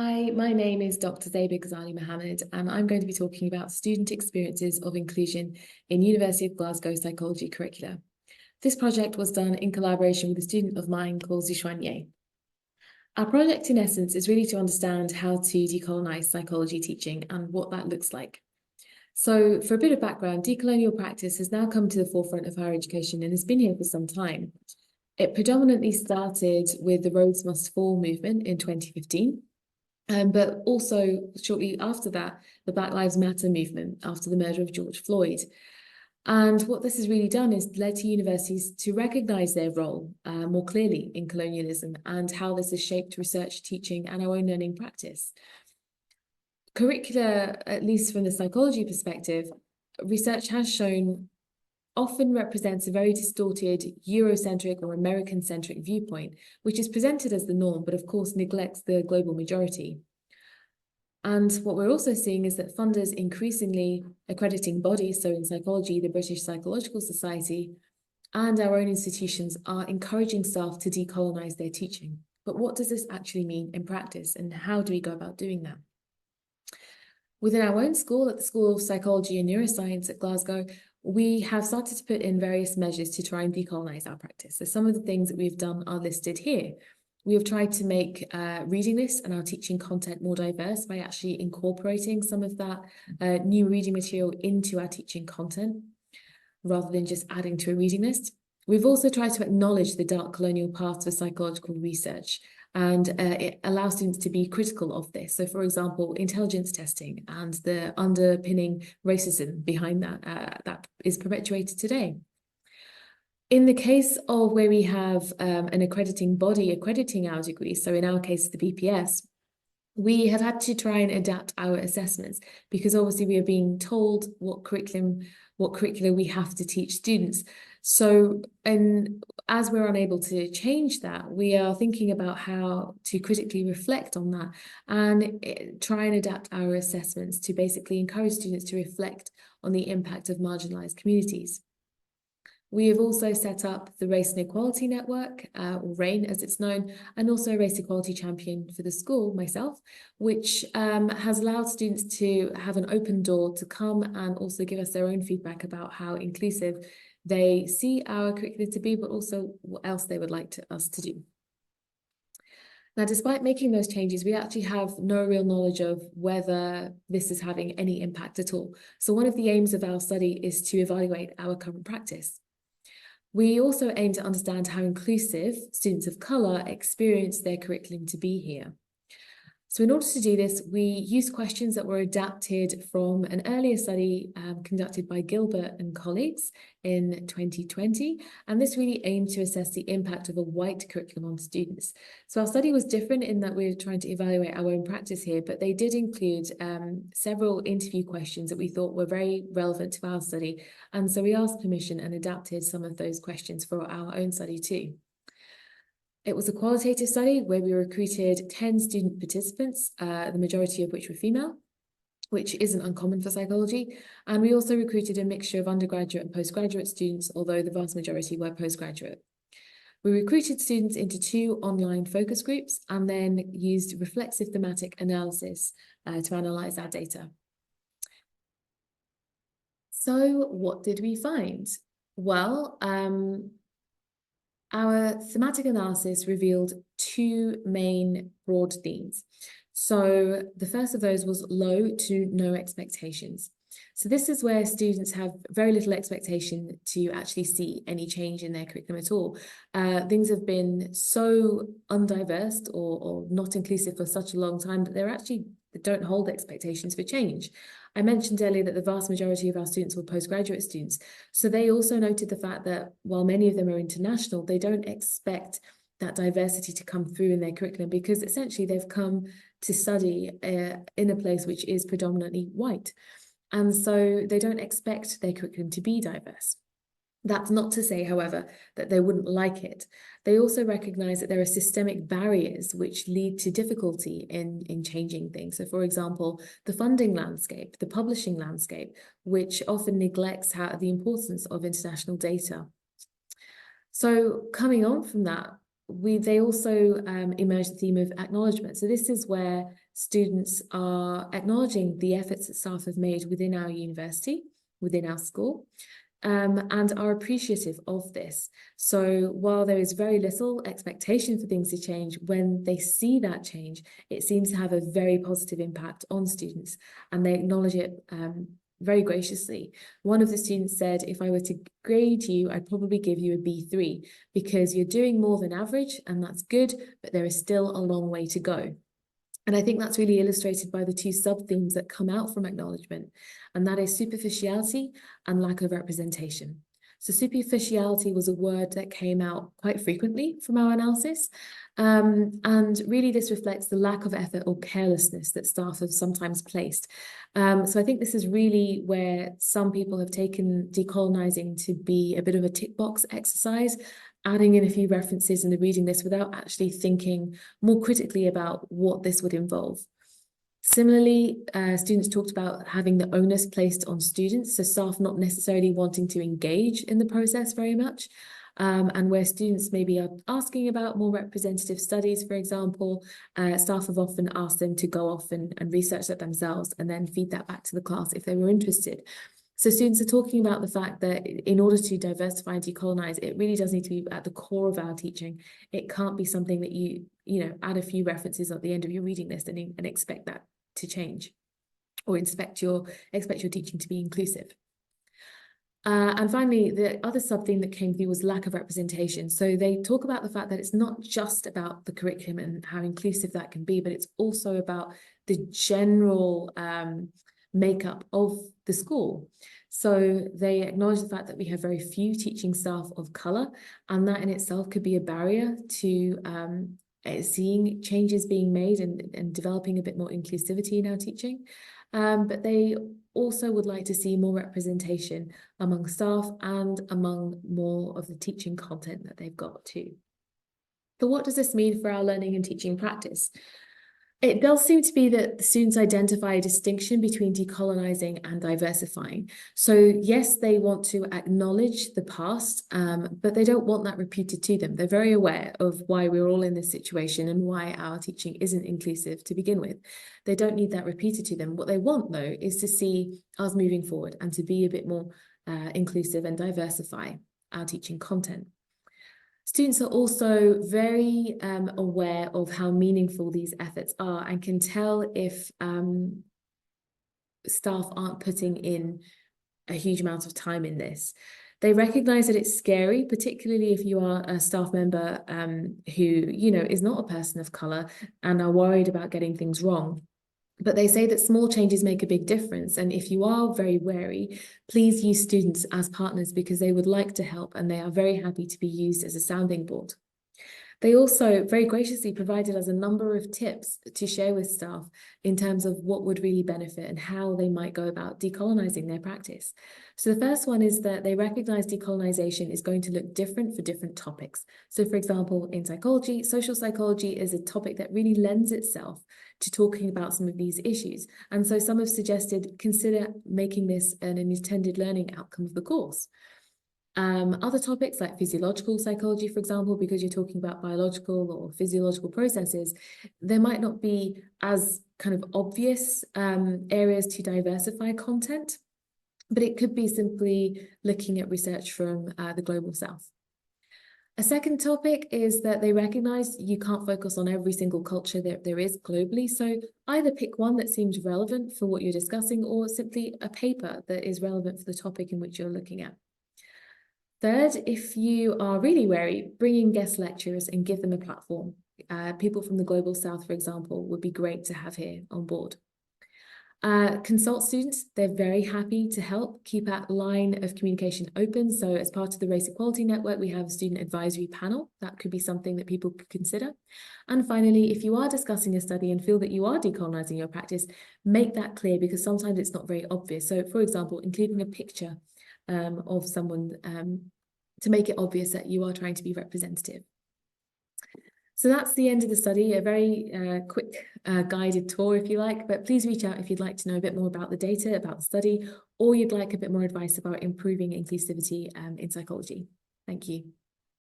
Hi, my name is Dr. Zayba Ghazali-Mohammed, and I'm going to be talking about student experiences of inclusion in University of Glasgow psychology curricula. This project was done in collaboration with a student of mine called Zixuan. Our project, in essence, is really to understand how to decolonize psychology teaching and what that looks like. So, for a bit of background, decolonial practice has now come to the forefront of higher education and has been here for some time. It predominantly started with the Roads Must Fall movement in 2015. But also shortly after that, the Black Lives Matter movement after the murder of George Floyd. And what this has really done is led to universities to recognise their role more clearly in colonialism and how this has shaped research, teaching, and our own learning practice. Curricula, at least from the psychology perspective, research has shown often represents a very distorted Eurocentric or American-centric viewpoint, which is presented as the norm, but of course neglects the global majority. And what we're also seeing is that funders increasingly accrediting bodies, so in psychology, the British Psychological Society, and our own institutions are encouraging staff to decolonize their teaching. But what does this actually mean in practice, and how do we go about doing that? Within our own school, at the School of Psychology and Neuroscience at Glasgow, we have started to put in various measures to try and decolonize our practice. So some of the things that we've done are listed here. We have tried to make reading lists and our teaching content more diverse by actually incorporating some of that new reading material into our teaching content, rather than just adding to a reading list. We've also tried to acknowledge the dark colonial parts of psychological research, and it allows students to be critical of this. So, for example, intelligence testing and the underpinning racism behind that, that is perpetuated today. In the case of where we have an accrediting body accrediting our degrees, so in our case, the BPS, we have had to try and adapt our assessments because obviously we are being told what curricula we have to teach students. So, and as we're unable to change that, we are thinking about how to critically reflect on that and try and adapt our assessments to basically encourage students to reflect on the impact of marginalized communities. We have also set up the Race and Equality Network, or RAIN as it's known, and also a Race Equality Champion for the school, myself, which has allowed students to have an open door to come and also give us their own feedback about how inclusive they see our curriculum to be, but also what else they would like us to do. Now, despite making those changes, we actually have no real knowledge of whether this is having any impact at all. So one of the aims of our study is to evaluate our current practice. We also aim to understand how inclusive students of colour experience their curriculum to be here. So in order to do this, we used questions that were adapted from an earlier study conducted by Gilbert and colleagues in 2020. And this really aimed to assess the impact of a white curriculum on students. So our study was different in that we're trying to evaluate our own practice here, but they did include several interview questions that we thought were very relevant to our study. And so we asked permission and adapted some of those questions for our own study too. It was a qualitative study where we recruited 10 student participants, the majority of which were female, which isn't uncommon for psychology. And we also recruited a mixture of undergraduate and postgraduate students, although the vast majority were postgraduate. We recruited students into 2 online focus groups and then used reflexive thematic analysis to analyse our data. So what did we find? Well, our thematic analysis revealed 2 main broad themes. So the first of those was low to no expectations. So this is where students have very little expectation to actually see any change in their curriculum at all. Things have been so undiverse or not inclusive for such a long time that they don't hold expectations for change. I mentioned earlier that the vast majority of our students were postgraduate students. So they also noted the fact that while many of them are international, they don't expect that diversity to come through in their curriculum because essentially they've come to study in a place which is predominantly white. And so they don't expect their curriculum to be diverse. That's not to say, however, that they wouldn't like it. They also recognise that there are systemic barriers which lead to difficulty in changing things. So, for example, the funding landscape, the publishing landscape, which often neglects the importance of international data. So coming on from that, they also emerged the theme of acknowledgement. So this is where students are acknowledging the efforts that staff have made within our university, within our school, and are appreciative of this. So while there is very little expectation for things to change, when they see that change, it seems to have a very positive impact on students, and they acknowledge it very graciously. One of the students said, if I were to grade you, I'd probably give you a B3 because you're doing more than average, and that's good, but there is still a long way to go. And I think that's really illustrated by the two sub-themes that come out from acknowledgement, and that is superficiality and lack of representation. So superficiality was a word that came out quite frequently from our analysis. And really this reflects the lack of effort or carelessness that staff have sometimes placed. So I think this is really where some people have taken decolonizing to be a bit of a tick box exercise, adding in a few references in the reading list without actually thinking more critically about what this would involve. Similarly, students talked about having the onus placed on students, so staff not necessarily wanting to engage in the process very much, and where students maybe are asking about more representative studies, for example, staff have often asked them to go off and research that themselves and then feed that back to the class if they were interested. So students are talking about the fact that in order to diversify and decolonize, it really does need to be at the core of our teaching. It can't be something that you add a few references at the end of your reading list and expect that to change, or expect your teaching to be inclusive. And finally, the other sub-theme that came through was lack of representation. So they talk about the fact that it's not just about the curriculum and how inclusive that can be, but it's also about the general makeup of the school. So they acknowledge the fact that we have very few teaching staff of colour, and that in itself could be a barrier to seeing changes being made and developing a bit more inclusivity in our teaching. But they also would like to see more representation among staff and among more of the teaching content that they've got too. So what does this mean for our learning and teaching practice? It does seem to be that the students identify a distinction between decolonizing and diversifying. So yes, they want to acknowledge the past, but they don't want that repeated to them. They're very aware of why we're all in this situation and why our teaching isn't inclusive to begin with. They don't need that repeated to them. What they want, though, is to see us moving forward and to be a bit more inclusive and diversify our teaching content. Students are also very aware of how meaningful these efforts are and can tell if staff aren't putting in a huge amount of time in this. They recognise that it's scary, particularly if you are a staff member who, is not a person of colour and are worried about getting things wrong. But they say that small changes make a big difference. And if you are very wary, please use students as partners because they would like to help and they are very happy to be used as a sounding board. They also very graciously provided us a number of tips to share with staff in terms of what would really benefit and how they might go about decolonizing their practice. So the first one is that they recognize decolonization is going to look different for different topics. So for example, in psychology, social psychology is a topic that really lends itself to talking about some of these issues. And so some have suggested consider making this an intended learning outcome of the course. Other topics like physiological psychology, for example, because you're talking about biological or physiological processes, there might not be as kind of obvious areas to diversify content, but it could be simply looking at research from the global south. A second topic is that they recognise you can't focus on every single culture that there is globally, so either pick one that seems relevant for what you're discussing or simply a paper that is relevant for the topic in which you're looking at. Third, if you are really wary, bring in guest lecturers and give them a platform. People from the Global South, for example, would be great to have here on board. Consult students, they're very happy to help. Keep that line of communication open. So as part of the Race Equality Network, we have a student advisory panel. That could be something that people could consider. And finally, if you are discussing a study and feel that you are decolonizing your practice, make that clear because sometimes it's not very obvious. So for example, including a picture of someone to make it obvious that you are trying to be representative. So that's the end of the study, a very quick guided tour if you like, but please reach out if you'd like to know a bit more about the data, about the study, or you'd like a bit more advice about improving inclusivity in psychology. Thank you.